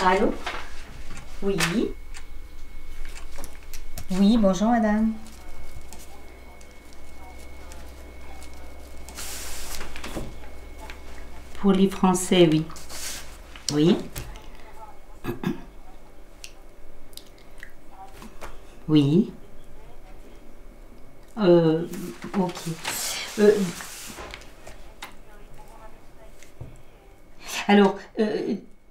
Allô? Oui. Oui, bonjour madame. Pour les Français, oui. Oui. Oui. Euh, ok. Euh, alors,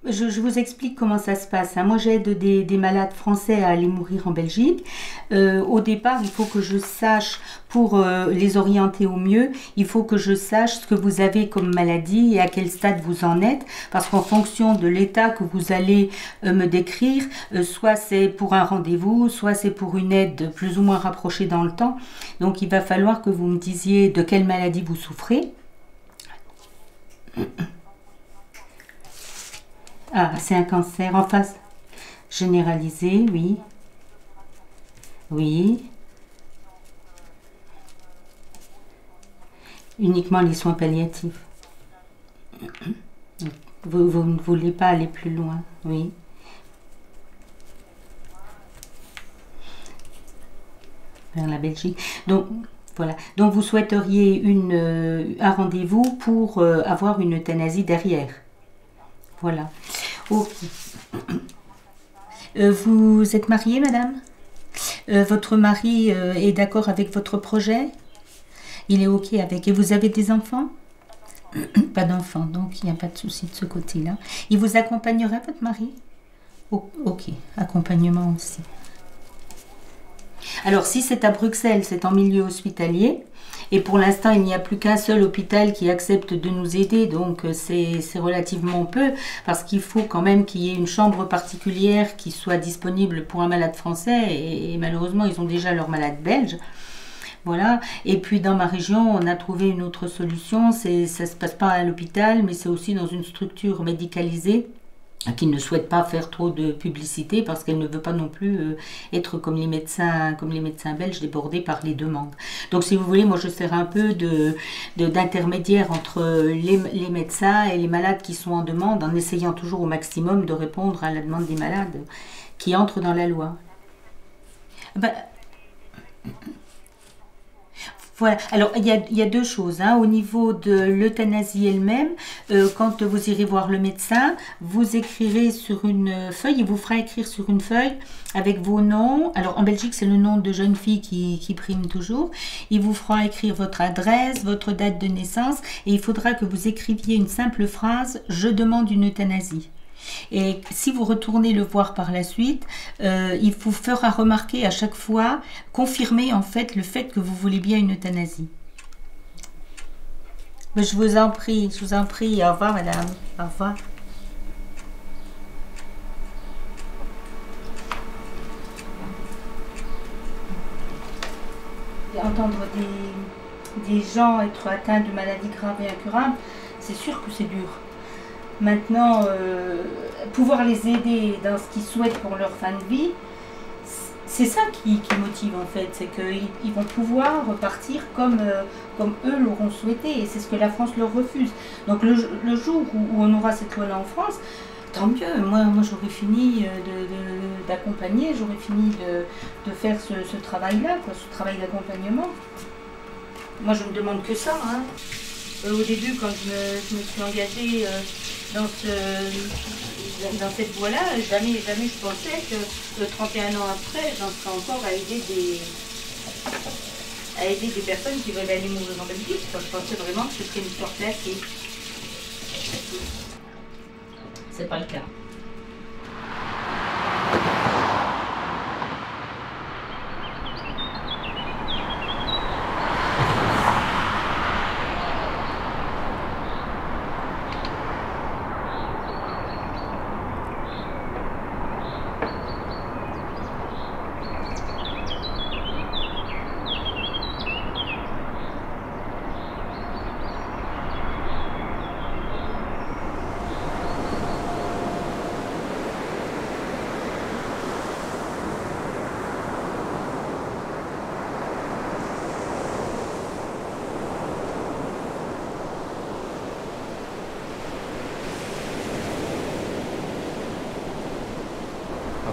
je vous explique comment ça se passe, hein. Moi, j'aide des malades français à aller mourir en Belgique. Au départ, il faut que je sache, pour les orienter au mieux, il faut que je sache ce que vous avez comme maladie et à quel stade vous en êtes, parce qu'en fonction de l'état que vous allez me décrire, soit c'est pour un rendez-vous, soit c'est pour une aide plus ou moins rapprochée dans le temps. Donc, il va falloir que vous me disiez de quelle maladie vous souffrez. Ah, c'est un cancer en face généralisé, oui. Oui. Uniquement les soins palliatifs. Vous ne voulez pas aller plus loin, oui. Vers la Belgique. Donc, voilà. Donc, vous souhaiteriez un rendez-vous pour avoir une euthanasie derrière. Voilà. Ok. Vous êtes mariée, madame? Votre mari est d'accord avec votre projet? Il est ok avec. Et vous avez des enfants? Pas d'enfants, donc il n'y a pas de souci de ce côté-là. Il vous accompagnerait, votre mari? Ok, accompagnement aussi. Alors, si c'est à Bruxelles, c'est en milieu hospitalier. Et pour l'instant, il n'y a plus qu'un seul hôpital qui accepte de nous aider, donc c'est relativement peu, parce qu'il faut quand même qu'il y ait une chambre particulière qui soit disponible pour un malade français, et malheureusement, ils ont déjà leur malade belge. Voilà. Et puis dans ma région, on a trouvé une autre solution. Ça ne se passe pas à l'hôpital, mais c'est aussi dans une structure médicalisée qui ne souhaite pas faire trop de publicité parce qu'elle ne veut pas non plus être comme les médecins belges débordés par les demandes. Donc si vous voulez, moi je sers un peu d'intermédiaire entre les médecins et les malades qui sont en demande, en essayant toujours au maximum de répondre à la demande des malades qui entrent dans la loi. Ben, voilà. Alors, il y a deux choses, hein. Au niveau de l'euthanasie elle-même, quand vous irez voir le médecin, vous écrirez sur une feuille, il vous fera écrire sur une feuille avec vos noms. Alors, en Belgique, c'est le nom de jeune fille qui prime toujours. Il vous fera écrire votre adresse, votre date de naissance, et il faudra que vous écriviez une simple phrase: je demande une euthanasie. Et si vous retournez le voir par la suite, il vous fera remarquer à chaque fois, confirmer en fait le fait que vous voulez bien une euthanasie. Mais je vous en prie, je vous en prie. Au revoir, madame. Au revoir. Et entendre des gens être atteints de maladies graves et incurables, c'est sûr que c'est dur. Maintenant, pouvoir les aider dans ce qu'ils souhaitent pour leur fin de vie, c'est ça qui motive en fait, c'est qu'ils vont pouvoir repartir comme eux l'auront souhaité, et c'est ce que la France leur refuse. Donc le jour où on aura cette loi-là en France, tant mieux. Moi j'aurais fini d'accompagner, j'aurais fini de faire ce travail-là, quoi, ce travail d'accompagnement. Moi je ne demande que ça, hein. Au début, quand je me suis engagée dans cette voie-là, jamais je pensais que 31 ans après, j'en serais encore à aider des personnes qui veulent aller mourir en Belgique. Je pensais vraiment que c'était une histoire classique. C'est pas le cas.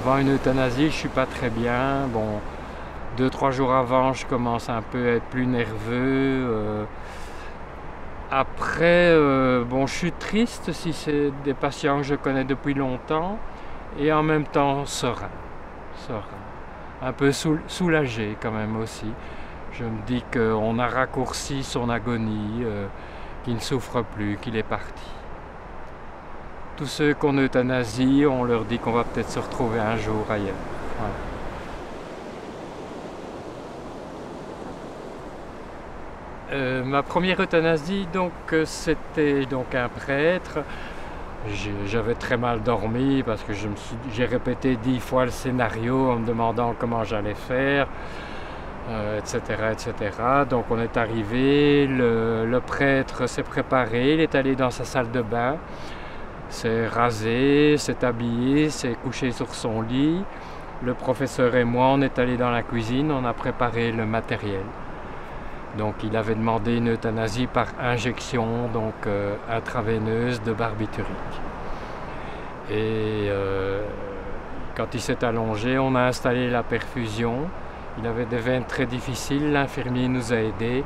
Avant une euthanasie, je suis pas très bien. Bon, 2-3 jours avant, je commence un peu à être plus nerveux. Après, bon, je suis triste si c'est des patients que je connais depuis longtemps et en même temps serein, serein. Un peu soulagé quand même aussi. Je me dis qu'on a raccourci son agonie, qu'il ne souffre plus, qu'il est parti. Tous ceux qu'on euthanasie, on leur dit qu'on va peut-être se retrouver un jour ailleurs. Voilà. Ma première euthanasie, donc, c'était donc un prêtre. J'avais très mal dormi parce que j'ai répété 10 fois le scénario en me demandant comment j'allais faire, etc., etc. Donc on est arrivé, le prêtre s'est préparé, il est allé dans sa salle de bain, s'est rasé, s'est habillé, s'est couché sur son lit. Le professeur et moi, on est allés dans la cuisine, on a préparé le matériel. Donc il avait demandé une euthanasie par injection, donc intraveineuse de barbiturique. Et quand il s'est allongé, on a installé la perfusion. Il avait des veines très difficiles, l'infirmier nous a aidés.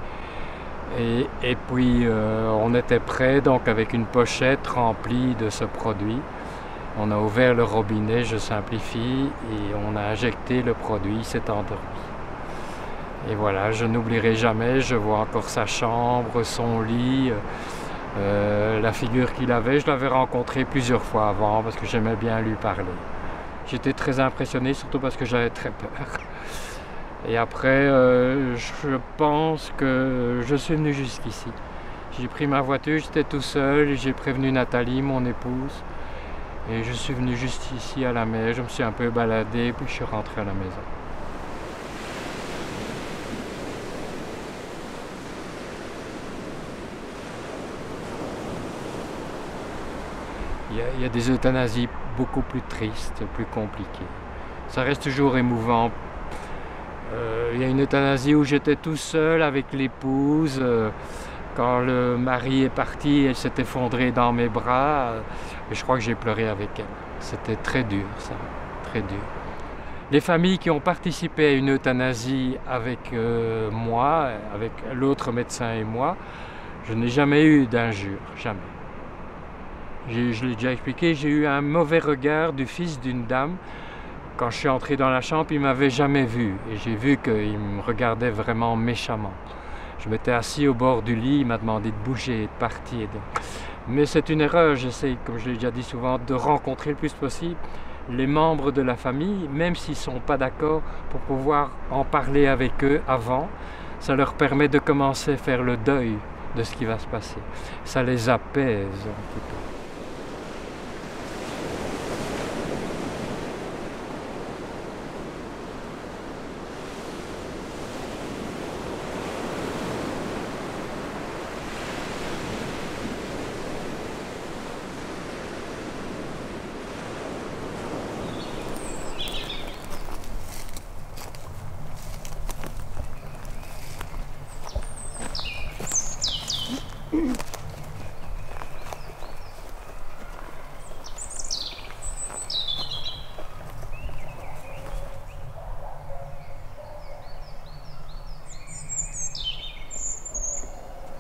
Et puis on était prêts, donc avec une pochette remplie de ce produit. On a ouvert le robinet, je simplifie, et on a injecté le produit, il s'est endormi. Et voilà, je n'oublierai jamais, je vois encore sa chambre, son lit, la figure qu'il avait. Je l'avais rencontré plusieurs fois avant parce que j'aimais bien lui parler. J'étais très impressionné, surtout parce que j'avais très peur. Et après, je pense que je suis venu jusqu'ici. J'ai pris ma voiture, j'étais tout seul, j'ai prévenu Nathalie, mon épouse. Et je suis venu juste ici à la mer, je me suis un peu baladé, puis je suis rentré à la maison. Il y a des euthanasies beaucoup plus tristes, plus compliquées. Ça reste toujours émouvant. Il y a une euthanasie où j'étais tout seul avec l'épouse. Quand le mari est parti, elle s'est effondrée dans mes bras. Et je crois que j'ai pleuré avec elle. C'était très dur, ça, très dur. Les familles qui ont participé à une euthanasie avec moi, avec l'autre médecin et moi, je n'ai jamais eu d'injure, jamais. Je l'ai déjà expliqué, j'ai eu un mauvais regard du fils d'une dame. Quand je suis entré dans la chambre, il ne m'avait jamais vu. Et j'ai vu qu'il me regardait vraiment méchamment. Je m'étais assis au bord du lit, il m'a demandé de bouger et de partir. Mais c'est une erreur, j'essaie, comme je l'ai déjà dit souvent, de rencontrer le plus possible les membres de la famille, même s'ils ne sont pas d'accord, pour pouvoir en parler avec eux avant. Ça leur permet de commencer à faire le deuil de ce qui va se passer. Ça les apaise un petit peu.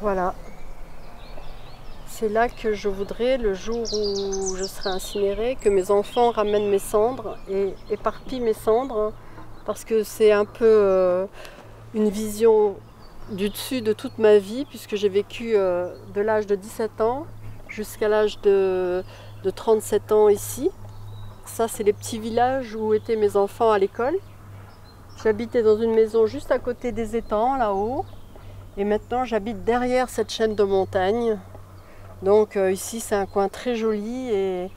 Voilà. C'est là que je voudrais, le jour où je serai incinérée, que mes enfants ramènent mes cendres et éparpillent mes cendres, parce que c'est un peu une vision du dessus de toute ma vie, puisque j'ai vécu de l'âge de 17 ans jusqu'à l'âge de 37 ans ici. Ça, c'est les petits villages où étaient mes enfants à l'école. J'habitais dans une maison juste à côté des étangs, là-haut. Et maintenant, j'habite derrière cette chaîne de montagnes. Donc ici, c'est un coin très joli. Et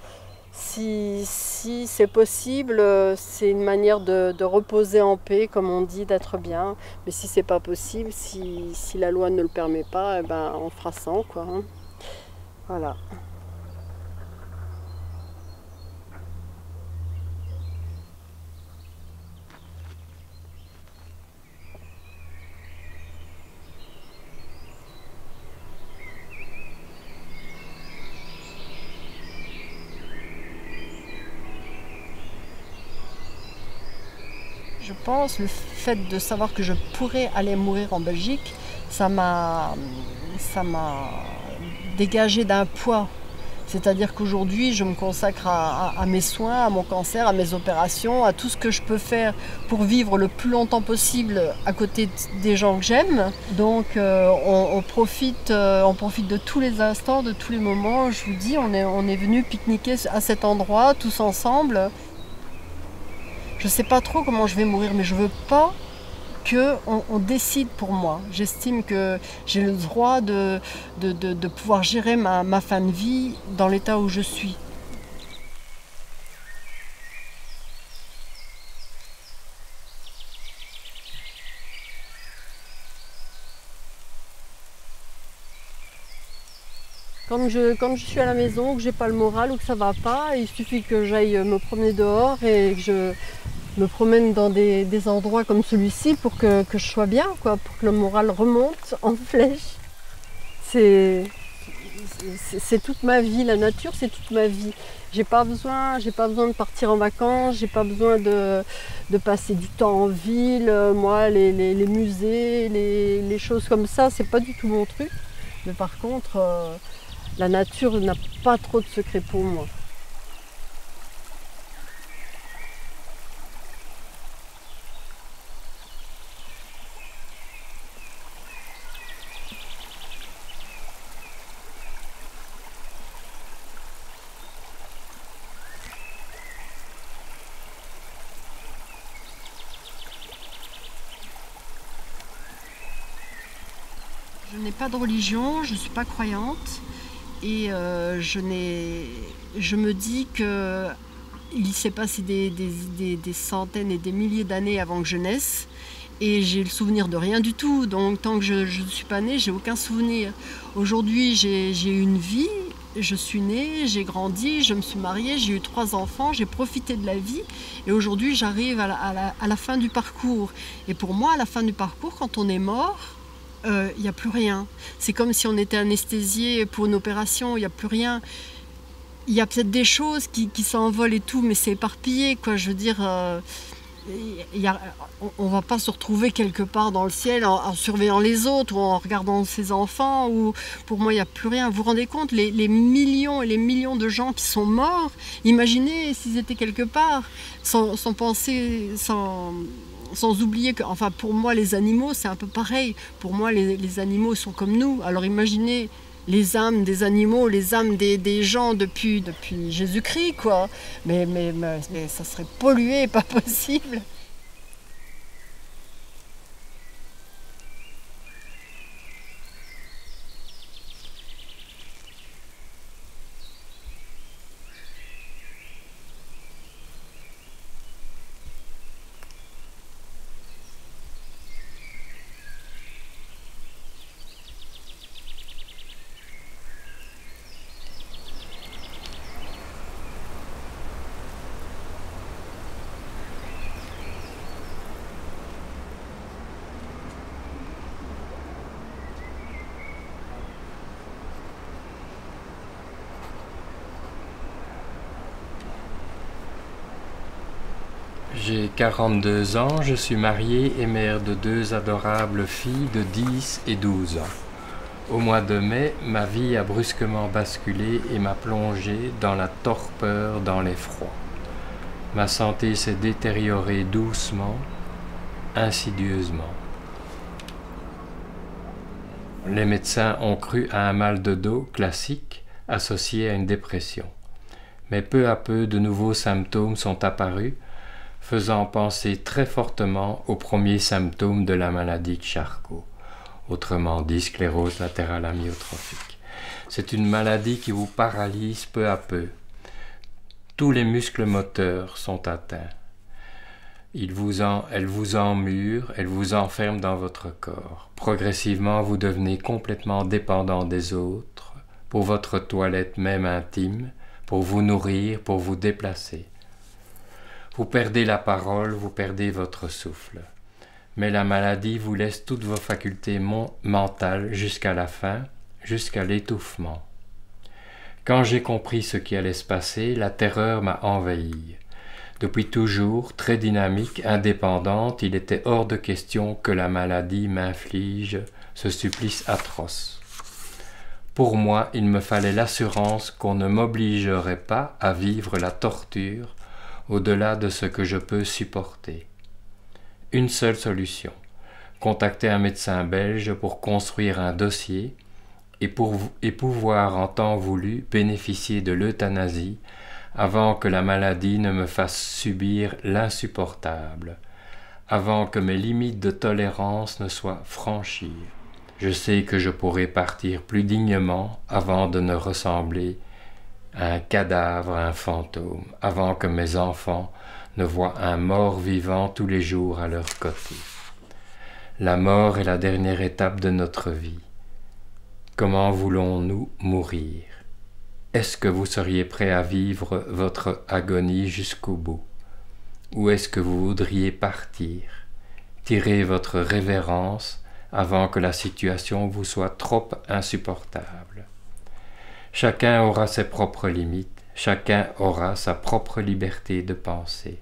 si c'est possible, c'est une manière de reposer en paix, comme on dit, d'être bien. Mais si c'est pas possible, si la loi ne le permet pas, eh ben, on fera sans, quoi. Hein. Voilà. pense, le fait de savoir que je pourrais aller mourir en Belgique, ça m'a dégagé d'un poids. C'est-à-dire qu'aujourd'hui, je me consacre à mes soins, à mon cancer, à mes opérations, à tout ce que je peux faire pour vivre le plus longtemps possible à côté des gens que j'aime. Donc on profite de tous les instants, de tous les moments. Je vous dis, on est venu pique-niquer à cet endroit, tous ensemble. Je ne sais pas trop comment je vais mourir, mais je ne veux pas qu'on décide pour moi. J'estime que j'ai le droit de pouvoir gérer ma fin de vie dans l'état où je suis. Quand je suis à la maison, que j'ai pas le moral ou que ça va pas, il suffit que j'aille me promener dehors et que je me promène dans des endroits comme celui-ci pour que je sois bien, quoi, pour que le moral remonte en flèche. C'est toute ma vie, la nature c'est toute ma vie. J'ai pas besoin de partir en vacances, j'ai pas besoin de passer du temps en ville. Moi, les musées, les choses comme ça, c'est pas du tout mon truc. Mais par contre, la nature n'a pas trop de secrets pour moi. Je n'ai pas de religion, je ne suis pas croyante et je me dis qu'il s'est passé des centaines et des milliers d'années avant que je naisse et j'ai le souvenir de rien du tout. Donc tant que je ne suis pas née, j'ai aucun souvenir. Aujourd'hui, j'ai eu une vie, je suis née, j'ai grandi, je me suis mariée, j'ai eu 3 enfants, j'ai profité de la vie et aujourd'hui j'arrive à la fin du parcours. Et pour moi, à la fin du parcours, quand on est mort, il n'y a plus rien. C'est comme si on était anesthésié pour une opération, il n'y a plus rien. Il y a peut-être des choses qui s'envolent et tout, mais c'est éparpillé, quoi. Je veux dire, on ne va pas se retrouver quelque part dans le ciel en surveillant les autres ou en regardant ses enfants. Ou, pour moi, il n'y a plus rien. Vous vous rendez compte, les millions et les millions de gens qui sont morts, imaginez s'ils étaient quelque part, sans penser, sans oublier que, enfin pour moi les animaux c'est un peu pareil, pour moi les animaux sont comme nous, alors imaginez les âmes des animaux, les âmes des gens depuis Jésus-Christ quoi, mais ça serait pollué, pas possible. J'ai 42 ans, je suis marié et mère de 2 adorables filles de 10 et 12 ans. Au mois de mai, ma vie a brusquement basculé et m'a plongé dans la torpeur, dans l'effroi. Ma santé s'est détériorée doucement, insidieusement. Les médecins ont cru à un mal de dos classique associé à une dépression. Mais peu à peu, de nouveaux symptômes sont apparus, faisant penser très fortement aux premiers symptômes de la maladie de Charcot, autrement dit sclérose latérale amyotrophique. C'est une maladie qui vous paralyse peu à peu. Tous les muscles moteurs sont atteints. Elle vous emmure, elle vous enferme dans votre corps. Progressivement, vous devenez complètement dépendant des autres, pour votre toilette même intime, pour vous nourrir, pour vous déplacer. Vous perdez la parole, vous perdez votre souffle. Mais la maladie vous laisse toutes vos facultés mentales jusqu'à la fin, jusqu'à l'étouffement. Quand j'ai compris ce qui allait se passer, la terreur m'a envahi. Depuis toujours, très dynamique, indépendante, il était hors de question que la maladie m'inflige ce supplice atroce. Pour moi, il me fallait l'assurance qu'on ne m'obligerait pas à vivre la torture au-delà de ce que je peux supporter. Une seule solution, contacter un médecin belge pour construire un dossier et pouvoir en temps voulu bénéficier de l'euthanasie avant que la maladie ne me fasse subir l'insupportable, avant que mes limites de tolérance ne soient franchies. Je sais que je pourrai partir plus dignement avant de ne ressembler à un cadavre, à un fantôme, avant que mes enfants ne voient un mort vivant tous les jours à leur côté. La mort est la dernière étape de notre vie. Comment voulons-nous mourir? Est-ce que vous seriez prêt à vivre votre agonie jusqu'au bout? Ou est-ce que vous voudriez partir, tirer votre révérence avant que la situation vous soit trop insupportable? Chacun aura ses propres limites, chacun aura sa propre liberté de penser.